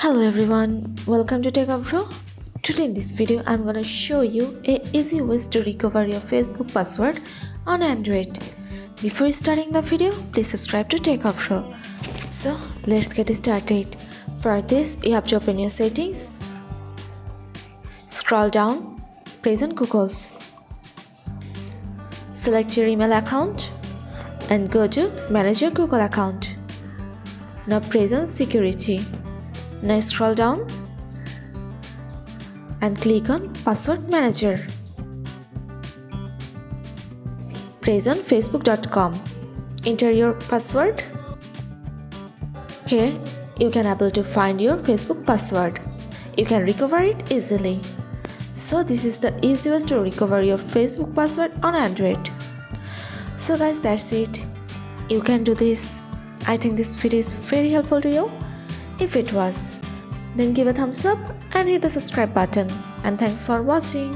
Hello everyone, welcome to Techavro. Today in this video I'm gonna show you a easy ways to recover your Facebook password on Android. Before starting the video, please subscribe to Techavro. So let's get started. For this, you have to open your settings, scroll down, press on Google's. Select your email account and go to manage your Google account. Now press on security. Now scroll down and click on Password Manager. Press on facebook.com. Enter your password. Here you can able to find your Facebook password. You can recover it easily. So this is the easiest to recover your Facebook password on Android. So guys, that's it. You can do this. I think this video is very helpful to you. If it was, then give a thumbs up and hit the subscribe button. And thanks for watching.